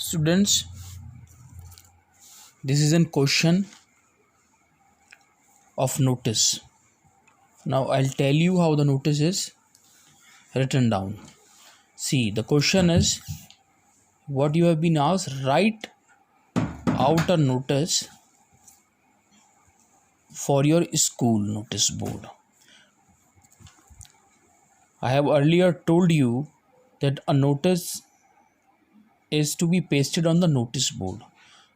Students, this is a question of notice. Now I'll tell you how the notice is written down. See, the question is what you have been asked: write out a notice for your school notice board. I have earlier told you that a notice is to be pasted on the notice board.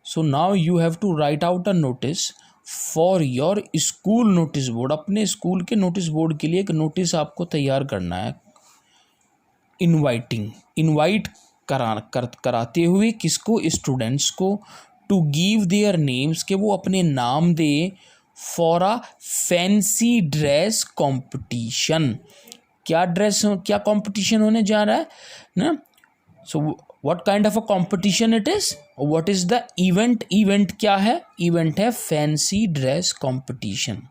So now you have to write out a notice for your school notice board. अपने school के notice board के लिए एक notice आपको तैयार करना है, invite कराते हुए किसको, स्टूडेंट्स को, टू गिव देयर नेम्स, के वो अपने नाम दे, for a fancy dress competition. क्या कंपटीशन होने जा रहा है ना. So what kind of a competition it is, what is the event क्या है, इवेंट है फैंसी ड्रेस कंपटीशन.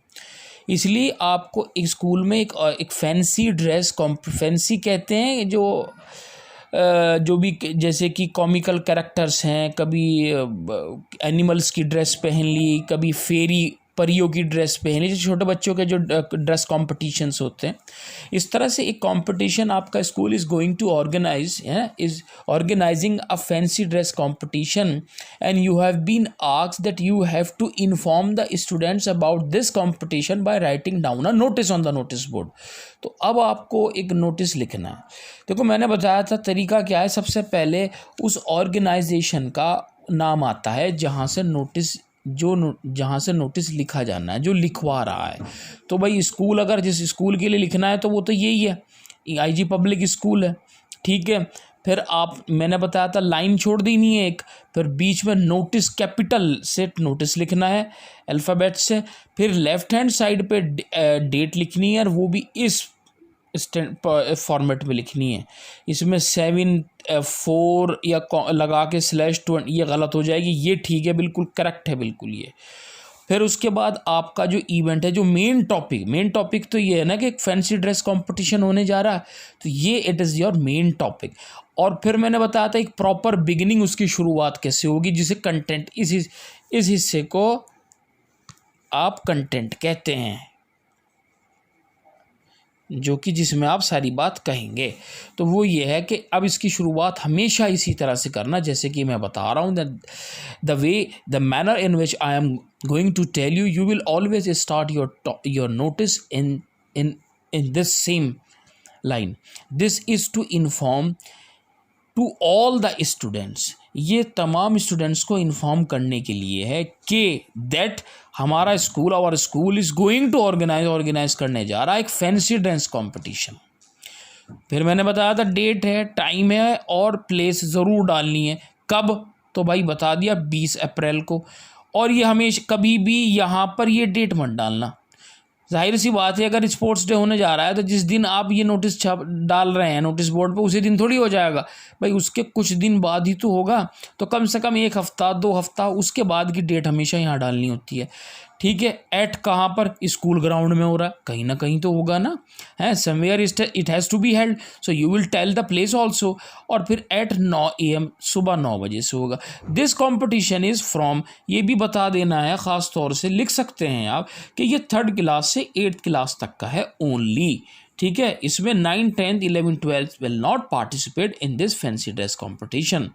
इसलिए आपको एक स्कूल में एक फैंसी ड्रेस फैंसी कहते हैं जो भी जैसे कि कॉमिकल कैरेक्टर्स हैं, कभी एनिमल्स की ड्रेस पहन ली, कभी फेरी परियों की ड्रेस पहन ली, जो छोटे बच्चों के जो ड्रेस कॉम्पिटिशन्स होते हैं. इस तरह से एक कंपटीशन आपका school is going to is organising a fancy dress competition and you have been asked that you have to inform the students about this competition by writing down a notice on the notice board. तो अब आपको एक notice लिखना है. देखो, मैंने बताया था तरीका क्या है. सबसे पहले उस ऑर्गेनाइजेशन का नाम आता है जहाँ से नोटिस लिखा जाना है, जो लिखवा रहा है. तो भाई स्कूल, अगर जिस स्कूल के लिए लिखना है तो वो तो यही है, आईजी पब्लिक स्कूल है. ठीक है. फिर मैंने बताया था लाइन छोड़ देनी है एक, फिर बीच में नोटिस कैपिटल से नोटिस लिखना है अल्फ़ाबेट से. फिर लेफ्ट हैंड साइड पे डेट लिखनी है, और वो भी इस फॉर्मेट में लिखनी है. इसमें 7-4 या लगा के /20 ये गलत हो जाएगी, ये ठीक है, बिल्कुल करेक्ट है, बिल्कुल ये. फिर उसके बाद आपका जो इवेंट है, जो मेन टॉपिक तो ये है ना कि एक फैंसी ड्रेस कंपटीशन होने जा रहा है, तो ये it is your main topic. और फिर मैंने बताया था एक प्रॉपर बिगिनिंग, उसकी शुरुआत कैसे होगी, जिसे कंटेंट, इस हिस्से को आप कंटेंट कहते हैं, जो कि जिसमें आप सारी बात कहेंगे. तो वो ये है कि अब इसकी शुरुआत हमेशा इसी तरह से करना, जैसे कि मैं बता रहा हूँ. The manner in which I am going to tell you, you will always start your notice in this same line. This is to inform to all the students. ये तमाम स्टूडेंट्स को इन्फॉर्म करने के लिए है कि दैट हमारा school, our school is going to organise करने जा रहा है एक फैंसी ड्रेस कंपटीशन. फिर मैंने बताया था डेट है, टाइम है, और प्लेस ज़रूर डालनी है. कब, तो भाई बता दिया 20 अप्रैल को. और ये हमेशा कभी भी यहाँ पर ये डेट मत डालना. जाहिर सी बात है, अगर स्पोर्ट्स डे होने जा रहा है तो जिस दिन आप ये नोटिस डाल रहे हैं नोटिस बोर्ड पे, उसी दिन थोड़ी हो जाएगा भाई, उसके कुछ दिन बाद ही तो होगा. तो कम से कम 1 हफ्ता 2 हफ्ता उसके बाद की डेट हमेशा यहाँ डालनी होती है. ठीक है. एट कहाँ पर, स्कूल ग्राउंड में हो रहा है, कहीं ना कहीं तो होगा ना, है somewhere it has to be held, so you will tell the place also. और फिर एट 9 AM, सुबह 9 बजे से होगा. दिस कॉम्पिटिशन इज़ फ्रॉम, ये भी बता देना है, ख़ास तौर से लिख सकते हैं आप कि ये 3rd क्लास से 8th क्लास तक का है ओनली. ठीक है. इसमें 9, 10th, 11th, 12th will not participate in this fancy dress competition.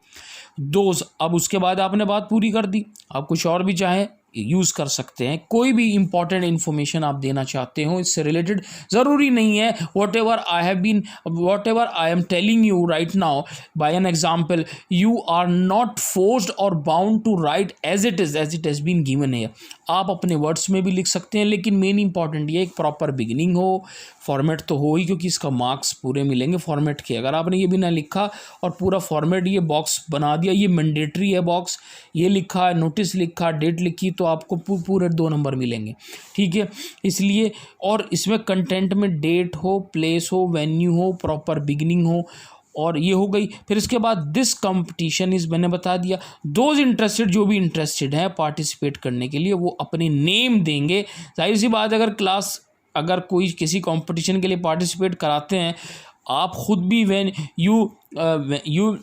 अब उसके बाद आपने बात पूरी कर दी. आप कुछ और भी चाहें यूज़ कर सकते हैं. कोई भी इंपॉर्टेंट इन्फॉर्मेशन आप देना चाहते हो इससे रिलेटेड, ज़रूरी नहीं है whatever I am telling you right now by an example, you are not forced और bound to write as it has been given है. आप अपने वर्ड्स में भी लिख सकते हैं, लेकिन मेन इंपॉर्टेंट ये एक प्रॉपर बिगिनिंग हो, फॉर्मेट तो हो ही, क्योंकि इसका मार्क्स पूरे मिलेंगे फॉर्मेट के. अगर आपने ये भी ना लिखा और पूरा फॉर्मेट ये बॉक्स बना दिया, ये मैंडेटरी है बॉक्स, ये लिखा, नोटिस लिखा, डेट लिखी, तो आपको पूरे 2 नंबर मिलेंगे. ठीक है. इसलिए, और इसमें कंटेंट में डेट हो, प्लेस हो, वेन्यू हो, प्रॉपर बिगिनिंग हो, और ये हो गई. फिर इसके बाद दिस कंपटीशन इज़, मैंने बता दिया, दोज इंटरेस्टेड, जो भी इंटरेस्टेड है पार्टिसिपेट करने के लिए, वो अपने नेम देंगे. जाहिर सी बात, अगर कोई किसी कंपटीशन के लिए पार्टिसिपेट कराते हैं, आप खुद भी when you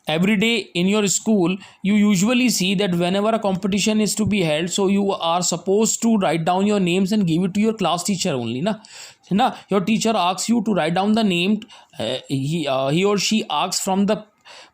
every day in your school you usually see that whenever a competition is to be held, so you are supposed to write down your names and give it to your class teacher only na. Your teacher asks you to write down the name, he or she asks from the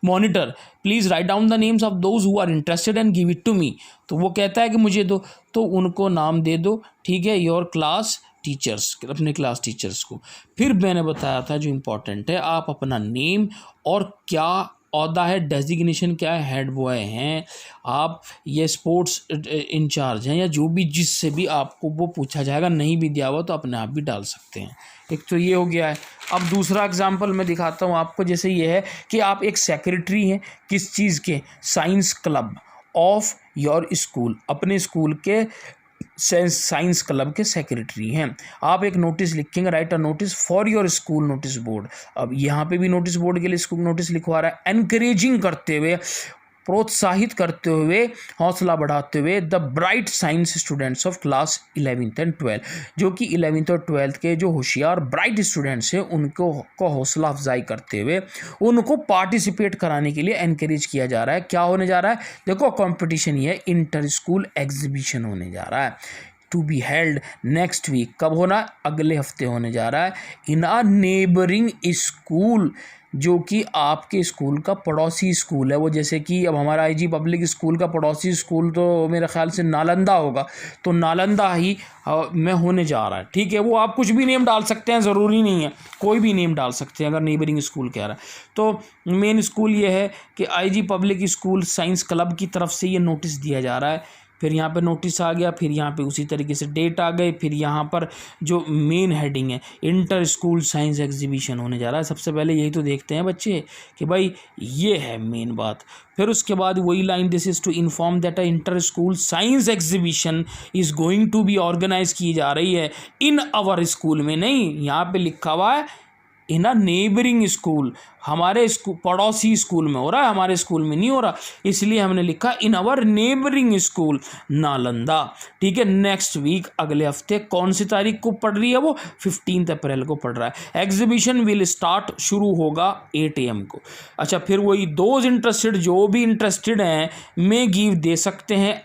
monitor please write down the names of those who are interested and give it to me. तो वो कहता है कि मुझे दो, तो उनको नाम दे दो, ठीक है, योर क्लास टीचर्स, अपने क्लास टीचर्स को। फिर मैंने बताया था जो इम्पोर्टेंट है, आप अपना नेम और क्या औहदा है, डेजिग्नेशन क्या है, हेड बॉय हैं आप, ये स्पोर्ट्स इंचार्ज हैं, या जो भी जिससे भी आपको वो पूछा जाएगा, नहीं भी दिया हुआ तो अपने आप भी डाल सकते हैं। एक तो ये हो गया है। अब दूसरा एग्जांपल मैं दिखाता हूँ आपको। जैसे ये है कि आप एक सेक्रेटरी हैं किस चीज़ के, science club of your school, अपने स्कूल के साइंस क्लब के सेक्रेटरी हैं। आप एक नोटिस लिखेंगे, right a notice for your school notice board. अब यहाँ पे भी नोटिस बोर्ड के लिए स्कूल नोटिस लिखवा रहा है, एनकरेजिंग करते हुए, प्रोत्साहित करते हुए, हौसला बढ़ाते हुए the bright science students of class 11th and 12, जो कि 11th और 12th के जो होशियार ब्राइट स्टूडेंट्स हैं उनको को हौसला अफजाई करते हुए उनको पार्टिसिपेट कराने के लिए एनकरेज किया जा रहा है। क्या होने जा रहा है, देखो कंपटीशन ये इंटर स्कूल एग्जीबिशन होने जा रहा है, to be held next week. कब होना, अगले हफ्ते होने जा रहा है, इन अ नेबरिंग स्कूल, जो कि आपके स्कूल का पड़ोसी स्कूल है। वो जैसे कि अब हमारा आईजी पब्लिक स्कूल का पड़ोसी स्कूल तो मेरे ख्याल से नालंदा होगा, तो नालंदा ही में होने जा रहा है, ठीक है। वो आप कुछ भी नेम डाल सकते हैं, ज़रूरी नहीं है, कोई भी नेम डाल सकते हैं अगर नेबरिंग स्कूल कह रहा है। तो मेन स्कूल ये है कि IG public school science club की तरफ से ये नोटिस दिया जा रहा है। फिर यहाँ पे नोटिस आ गया, फिर यहाँ पे उसी तरीके से डेट आ गई, फिर यहाँ पर जो मेन हेडिंग है इंटर स्कूल साइंस एग्जीबिशन होने जा रहा है। सबसे पहले यही तो देखते हैं बच्चे कि भाई ये है मेन बात। फिर उसके बाद वही line, this is to inform that a inter school science exhibition is going to be organise की जा रही है इन आवर स्कूल में, नहीं यहाँ पे लिखा हुआ है इन अ नेबरिंग स्कूल, हमारे स्कूल पड़ोसी स्कूल में हो रहा है, हमारे स्कूल में नहीं हो रहा, इसलिए हमने लिखा इन अवर नेबरिंग स्कूल नालंदा, ठीक है। नेक्स्ट वीक, अगले हफ्ते, कौन सी तारीख को पढ़ रही है वो, 15 अप्रैल को पढ़ रहा है। एग्जीबिशन विल स्टार्ट, शुरू होगा 8 AM को। अच्छा, फिर वही दोज इंटरेस्टेड, जो भी इंटरेस्टेड हैं, मे गिव दे सकते हैं,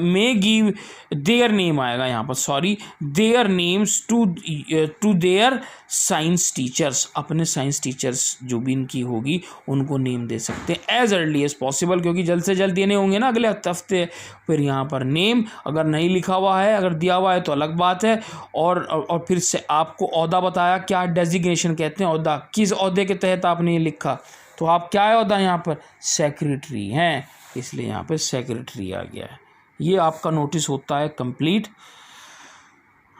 मे गिव देयर नेम आएगा यहाँ पर, sorry, their names to their science teachers, अपने साइंस टीचर्स जो भी इनकी होगी उनको नेम दे सकते हैं एज अर्ली एज पॉसिबल, क्योंकि जल्द से जल्द देने होंगे ना अगले हफ्ते। फिर यहाँ पर नेम अगर नहीं लिखा हुआ है, अगर दिया हुआ है तो अलग बात है। और फिर से आपको ओहदा बताया, क्या डेजिग्नेशन कहते हैं, ओहदा, किस ओहदे के तहत आपने ये लिखा, तो आप क्या है ओहदा, यहाँ पर सेक्रेटरी हैं, इसलिए यहाँ पर सेक्रेटरी आ गया है। ये आपका नोटिस होता है कंप्लीट।